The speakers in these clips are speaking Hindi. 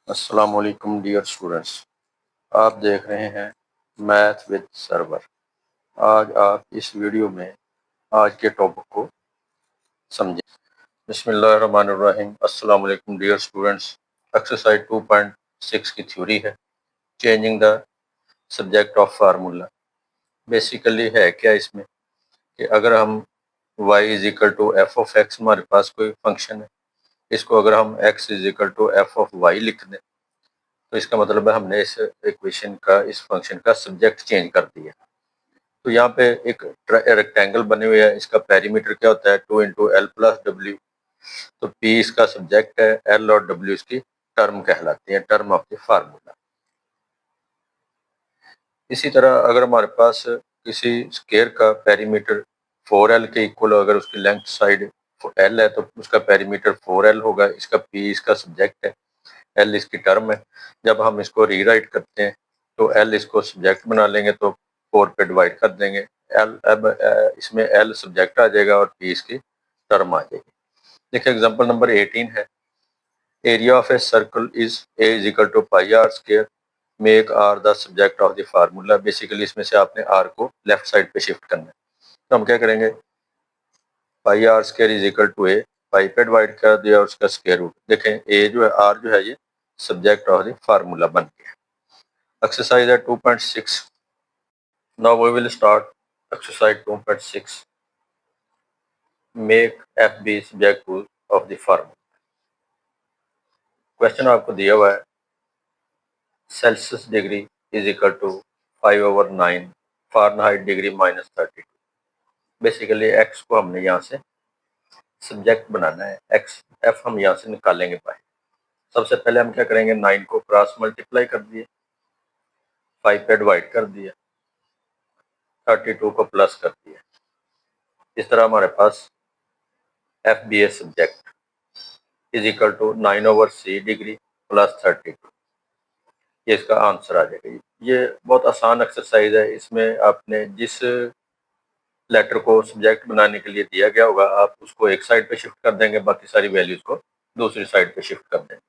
अस्सलाम वालेकुम डियर स्टूडेंट्स। आप देख रहे हैं मैथ विद सर्वर। आज आप इस वीडियो में आज के टॉपिक को समझें। बिस्मिल्लाहिर्रहमानिर्रहीम। अस्सलाम वालेकुम डियर स्टूडेंट्स। एक्सरसाइज 2.6 की थ्योरी है changing the subject of formula. Basically है क्या इसमें कि अगर हम y is equal to f of x, हमारे पास कोई फंक्शन है, इसको अगर हम x is equal to f of y लिख दें तो इसका मतलब है हमने इस इक्वेशन का, इस फंक्शन का सब्जेक्ट चेंज कर दिया। तो यहाँ पे एक रेक्टेंगल बने हुए है, इसका पेरीमीटर क्या होता है 2 इंटू एल प्लस डब्ल्यू। तो पी इसका सब्जेक्ट है, एल और डब्ल्यू इसकी टर्म कहलाती है, टर्म ऑफ द फार्मूला। इसी तरह अगर हमारे पास किसी स्केयर का पेरीमीटर 4l के इक्वल, अगर उसकी लेंथ साइड l है तो उसका पेरीमीटर 4l होगा। इसका p इसका सब्जेक्ट है, l इसकी टर्म है। जब हम इसको रीराइट करते हैं तो l इसको सब्जेक्ट बना लेंगे तो 4 पे डिवाइड कर देंगे। l अब इसमें l सब्जेक्ट आ जाएगा और p इसकी टर्म आ जाएगी। देखिए एग्जांपल नंबर 18 है, area of a circle is a is equal to pi r square, make r the subject of the formula. Basically इसमें से आपने r को लेफ्ट साइड पे शिफ्ट करना है। तो हम क्या करेंगे, pi r square is equal to A, pi पे डिवाइड कर दिया और उसका स्क्वायर रूट। देखें ए जो है, आर जो है, ये सब्जेक्ट ऑफ द फार्मूला बन गया। एक्सरसाइज है 2.6। Now we will start exercise 2.6। Make f b subject of the formula. Question आपको दिया हुआ है, Celsius degree is equal to 5/9, Fahrenheit degree -32। Basically x को हमने यहाँ से सब्जेक्ट बनाना है, एक्स एफ हम यहाँ से निकालेंगे पाए। सबसे पहले हम क्या करेंगे, 9 को क्रॉस मल्टीप्लाई कर दिए, 5 पे डिवाइड कर दिया, 32 को प्लस कर दिया। इस तरह हमारे पास F B A subject is equal to 9/c degree plus 32। ये इसका आंसर आ जाएगा। ये बहुत आसान एक्सरसाइज है, इसमें आपने जिस लेटर को सब्जेक्ट बनाने के लिए दिया गया होगा आप उसको एक साइड पे शिफ्ट कर देंगे, बाकी सारी वैल्यूज को दूसरी साइड पे शिफ्ट कर देंगे।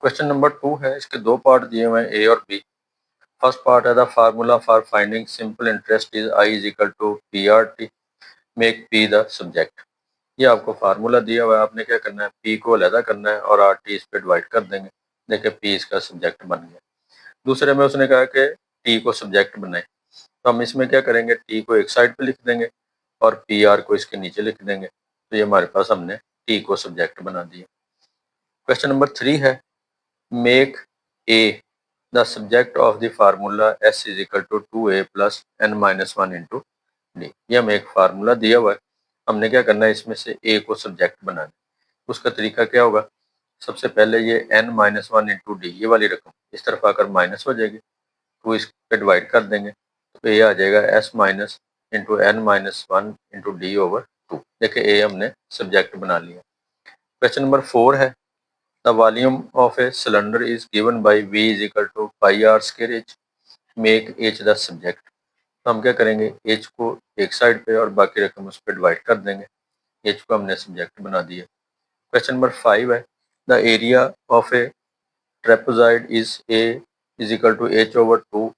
क्वेश्चन नंबर 2 है, इसके दो पार्ट दिए हुए हैं, ए और बी। फर्स्ट पार्ट है, the formula for finding simple interest is I is equal to P R T, make P the subject. ये आपको फार्मूला दिया हुआ है, आपने क्या करना है, पी को अलहदा करना है और आर टी इस पे डिवाइड कर देंगे। देखिए पी इसका सब्जेक्ट बन गया। दूसरे में उसने कहा कि टी को सब्जेक्ट बनाए, तो हम इसमें क्या करेंगे, टी को एक साइड पे लिख देंगे और पी आर को इसके नीचे लिख देंगे। तो ये हमारे पास हमने टी को सब्जेक्ट बना दिया। क्वेश्चन नंबर 3 है, make a the subject of the formula s is equal to 2a plus n-1 into d. ये हमें एक फार्मूला दिया हुआ है, हमने क्या करना है, इसमें से ए को सब्जेक्ट बनाना है। उसका तरीका क्या होगा, सबसे पहले ये n-1 इंटू डी, ये वाली रकम इस तरफ आकर माइनस हो जाएगी, तो इस पे डिवाइड कर देंगे तो ये आ जाएगा s minus into n-1 into D over 2। देखिए ए हमने सब्जेक्ट बना लिया। क्वेश्चन नंबर 4 है, the volume of a cylinder is given by v is equal to pi r square h, make h the subject. तो हम क्या करेंगे, एच को एक साइड पे और बाकी रकम उस पर डिवाइड कर देंगे। एच को हमने सब्जेक्ट बना दिया। क्वेश्चन नंबर 5 है, the area of a trapezoid is a is equal to h over 2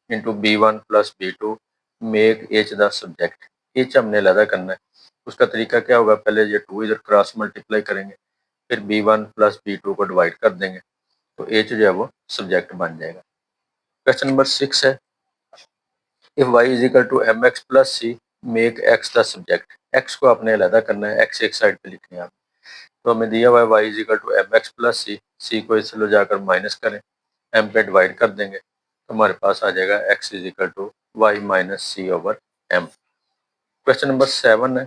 into b1 plus b2, make h the subject. H हमने अलहदा करना है, उसका तरीका क्या होगा, पहले ये 2 इधर क्रॉस मल्टीप्लाई करेंगे, फिर b1 प्लस b2 को डिवाइड कर देंगे, तो एच जो है वो सब्जेक्ट बन जाएगा। क्वेश्चन नंबर 6 है, if y is equal to M x plus c, make x the subject. X को आपने अलहदा करना है, एक्स एक साइड पे लिखनी है आप। तो हमें दिया हुआ है y is equal to M x plus C, C को इससे लो जाकर माइनस करें, m पे डिवाइड कर देंगे, तो हमारे पास आ जाएगा x is equal to y minus c over m. Question number 7 है,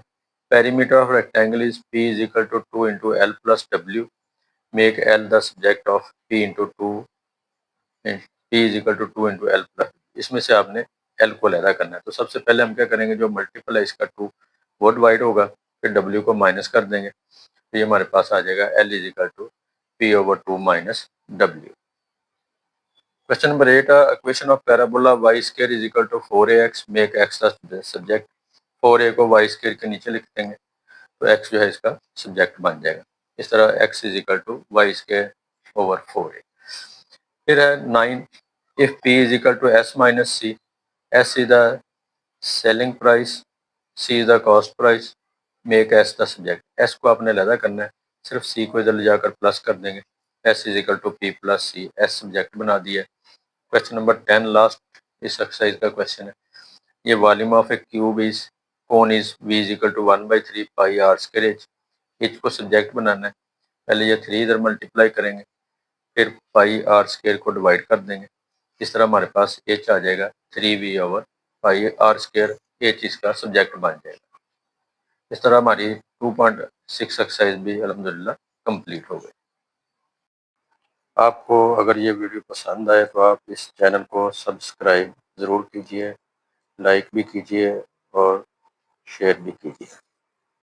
perimeter of rectangle is p is equal to 2 into l plus डब्ल्यू, make l the subject of p into 2, p is equal to 2 into l plus. इसमें से आपने l को अलहदा करना है। तो सबसे पहले हम क्या करेंगे, जो मल्टीपल है इसका 2 वो डिवाइड होगा, फिर w को माइनस कर देंगे, तो ये हमारे पास आ जाएगा l is equal to p over 2 minus w। Question number 8 है, equation of parabola y square is equal to 4ax, make x the subject. 4a को y स्क्वायर के नीचे लिख देंगे तो x जो है इसका सब्जेक्ट बन जाएगा। इस तरह x is equal to y square over 4a। फिर है 9, if p is equal to s minus c, s is the selling price, c is the cost price, make s the subject. s को आपने अलहदा करना है, सिर्फ c को इधर ले जाकर प्लस कर देंगे, s is equal to p plus c, s subject बना दिया। क्वेश्चन नंबर 10 लास्ट इस एक्सरसाइज का क्वेश्चन है। ये volume of a cube is cone is v is equal to 1/3 pi r square h को सब्जेक्ट बनाना है। पहले ये 3 इधर मल्टीप्लाई करेंगे, फिर पाई आर स्क्वायर को डिवाइड कर देंगे। इस तरह हमारे पास एच आ जाएगा 3v over pi r square, h इसका सब्जेक्ट बन जाएगा। इस तरह हमारी 2.6 एक्सरसाइज भी अल्हम्दुलिल्लाह कंप्लीट हो गई। आपको अगर ये वीडियो पसंद आए तो आप इस चैनल को सब्सक्राइब ज़रूर कीजिए, लाइक भी कीजिए और शेयर भी कीजिए।